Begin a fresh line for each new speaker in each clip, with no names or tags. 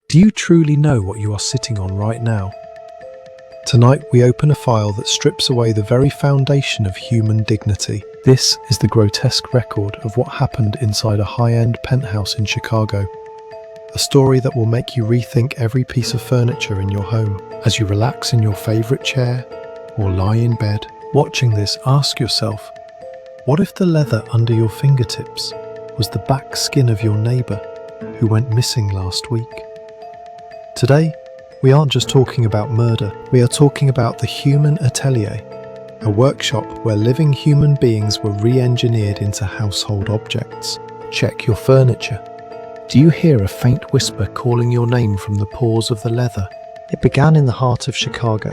Do you truly know what you are sitting on right now? Tonight we open a file that strips away the very foundation of human dignity. This is the grotesque record of what happened inside a high-end penthouse in Chicago. A story that will make you rethink every piece of furniture in your home. As you relax in your favourite chair or lie in bed, watching this, ask yourself, what if the leather under your fingertips was the back skin of your neighbour who went missing last week? Today, we aren't just talking about murder, we are talking about the Human Atelier, a workshop where living human beings were re-engineered into household objects. Check your furniture. Do you hear a faint whisper calling your name from the pores of the leather? It began in the heart of Chicago,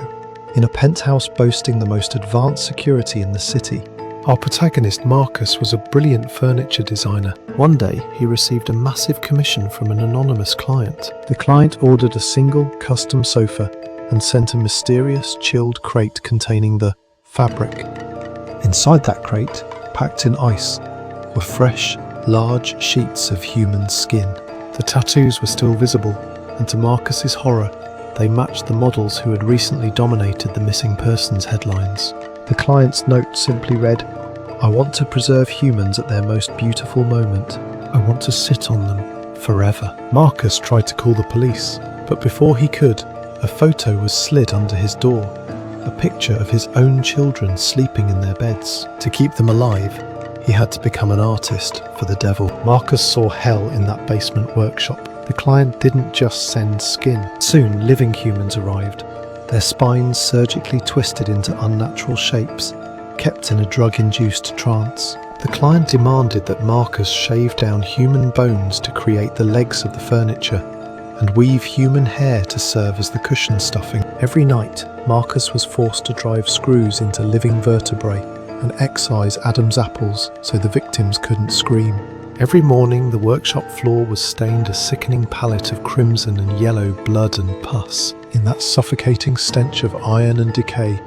in a penthouse boasting the most advanced security in the city. Our protagonist, Marcus, was a brilliant furniture designer. One day, he received a massive commission from an anonymous client. The client ordered a single custom sofa and sent a mysterious chilled crate containing the fabric. Inside that crate, packed in ice, were fresh, large sheets of human skin. The tattoos were still visible, and to Marcus's horror, they matched the models who had recently dominated the missing persons headlines. The client's note simply read, "I want to preserve humans at their most beautiful moment. I want to sit on them forever." Marcus tried to call the police, but before he could, a photo was slid under his door, a picture of his own children sleeping in their beds. To keep them alive, he had to become an artist for the devil. Marcus saw hell in that basement workshop. The client didn't just send skin. Soon, living humans arrived, their spines surgically twisted into unnatural shapes, kept in a drug-induced trance. The client demanded that Marcus shave down human bones to create the legs of the furniture and weave human hair to serve as the cushion stuffing. Every night, Marcus was forced to drive screws into living vertebrae and excise Adam's apples so the victims couldn't scream. Every morning, the workshop floor was stained a sickening palette of crimson and yellow blood and pus. In that suffocating stench of iron and decay,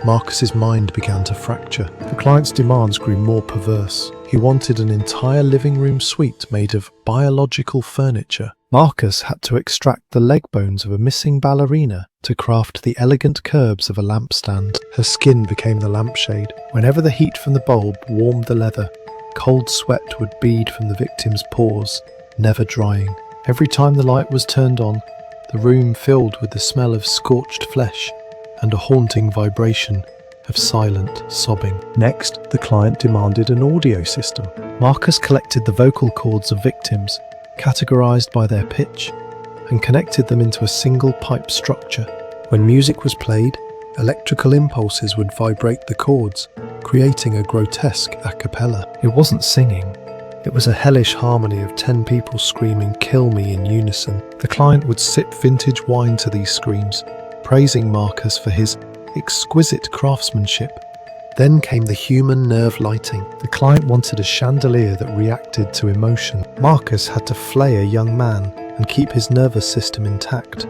Marcus's mind began to fracture. The client's demands grew more perverse. He wanted an entire living room suite made of biological furniture. Marcus had to extract the leg bones of a missing ballerina to craft the elegant curbs of a lampstand. Her skin became the lampshade. Whenever the heat from the bulb warmed the leather, cold sweat would bead from the victim's pores, never drying. Every time the light was turned on, the room filled with the smell of scorched flesh and a haunting vibration of silent sobbing. Next, the client demanded an audio system. Marcus collected the vocal cords of victims, categorized by their pitch, and connected them into a single pipe structure. When music was played, electrical impulses would vibrate the cords, creating a grotesque a cappella. It wasn't singing. It was a hellish harmony of 10 people screaming "kill me" in unison. The client would sip vintage wine to these screams, praising Marcus for his exquisite craftsmanship. Then came the human nerve lighting. The client wanted a chandelier that reacted to emotion. Marcus had to flay a young man and keep his nervous system intact,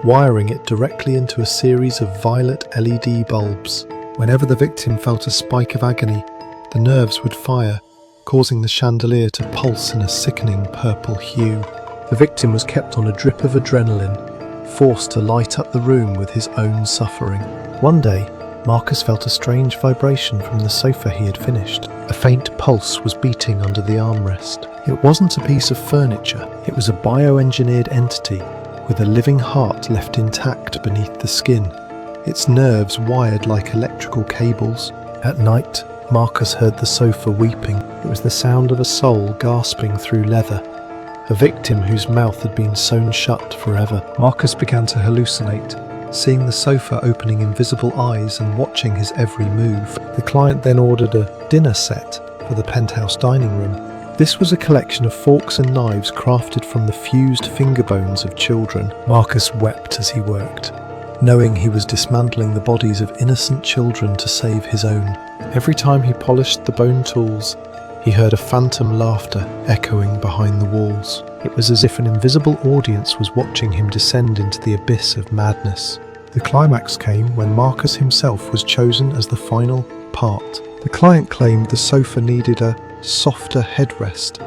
wiring it directly into a series of violet LED bulbs. Whenever the victim felt a spike of agony, the nerves would fire, causing the chandelier to pulse in a sickening purple hue. The victim was kept on a drip of adrenaline, forced to light up the room with his own suffering. One day, Marcus felt a strange vibration from the sofa he had finished. A faint pulse was beating under the armrest. It wasn't a piece of furniture, it was a bioengineered entity with a living heart left intact beneath the skin, its nerves wired like electrical cables. At night, Marcus heard the sofa weeping. It was the sound of a soul gasping through leather, a victim whose mouth had been sewn shut forever. Marcus began to hallucinate, seeing the sofa opening invisible eyes and watching his every move. The client then ordered a dinner set for the penthouse dining room. This was a collection of forks and knives crafted from the fused finger bones of children. Marcus wept as he worked, knowing he was dismantling the bodies of innocent children to save his own. Every time he polished the bone tools, he heard a phantom laughter echoing behind the walls. It was as if an invisible audience was watching him descend into the abyss of madness. The climax came when Marcus himself was chosen as the final part. The client claimed the sofa needed a softer headrest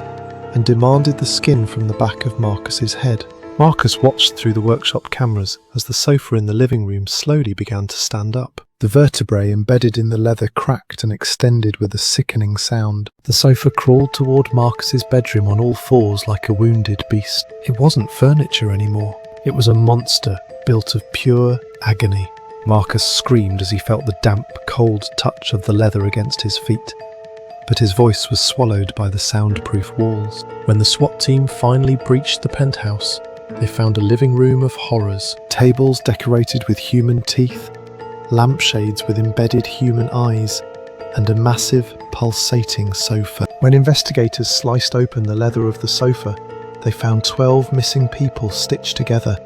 and demanded the skin from the back of Marcus's head. Marcus watched through the workshop cameras as the sofa in the living room slowly began to stand up. The vertebrae embedded in the leather cracked and extended with a sickening sound. The sofa crawled toward Marcus's bedroom on all fours like a wounded beast. It wasn't furniture anymore. It was a monster built of pure agony. Marcus screamed as he felt the damp, cold touch of the leather against his feet. But his voice was swallowed by the soundproof walls. When the SWAT team finally breached the penthouse, they found a living room of horrors. Tables decorated with human teeth, lampshades with embedded human eyes, and a massive, pulsating sofa. When investigators sliced open the leather of the sofa, they found 12 missing people stitched together,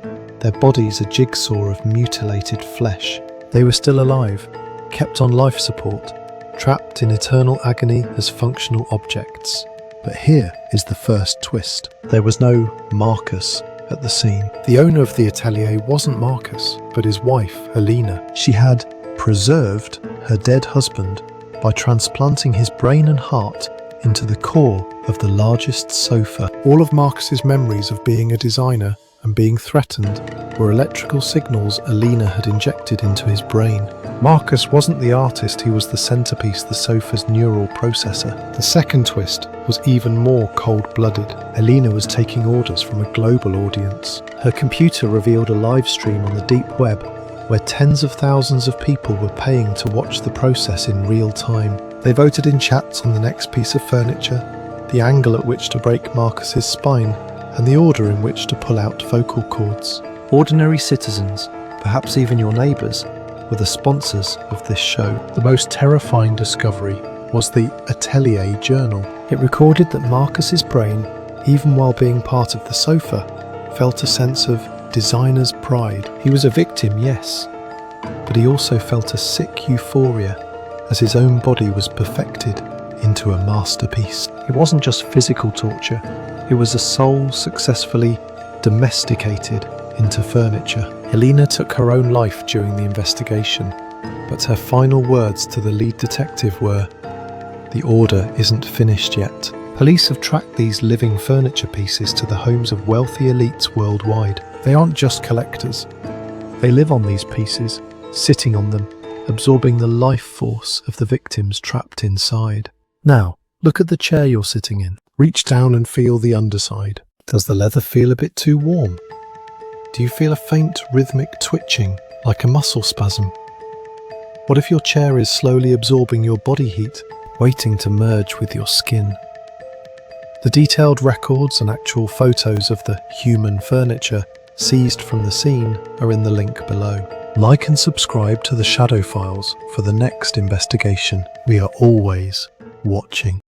their bodies a jigsaw of mutilated flesh. They were still alive, kept on life support, trapped in eternal agony as functional objects. But here is the first twist. There was no Marcus at the scene. The owner of the atelier wasn't Marcus, but his wife, Alina. She had preserved her dead husband by transplanting his brain and heart into the core of the largest sofa. All of Marcus's memories of being a designer and being threatened were electrical signals Alina had injected into his brain. Marcus wasn't the artist, he was the centerpiece, the sofa's neural processor. The second twist was even more cold-blooded. Alina was taking orders from a global audience. Her computer revealed a live stream on the deep web where tens of thousands of people were paying to watch the process in real time. They voted in chats on the next piece of furniture, the angle at which to break Marcus's spine, and the order in which to pull out vocal cords. Ordinary citizens, perhaps even your neighbours, were the sponsors of this show. The most terrifying discovery was the Atelier Journal. It recorded that Marcus's brain, even while being part of the sofa, felt a sense of designer's pride. He was a victim, yes, but he also felt a sick euphoria as his own body was perfected into a masterpiece. It wasn't just physical torture, it was a soul successfully domesticated into furniture. Alina took her own life during the investigation, but her final words to the lead detective were, "The order isn't finished yet." Police have tracked these living furniture pieces to the homes of wealthy elites worldwide. They aren't just collectors. They live on these pieces, sitting on them, absorbing the life force of the victims trapped inside. Now, look at the chair you're sitting in. Reach down and feel the underside. Does the leather feel a bit too warm? Do you feel a faint rhythmic twitching, like a muscle spasm? What if your chair is slowly absorbing your body heat, waiting to merge with your skin? The detailed records and actual photos of the human furniture seized from the scene are in the link below. Like and subscribe to the Shadow Files for the next investigation. We are always watching.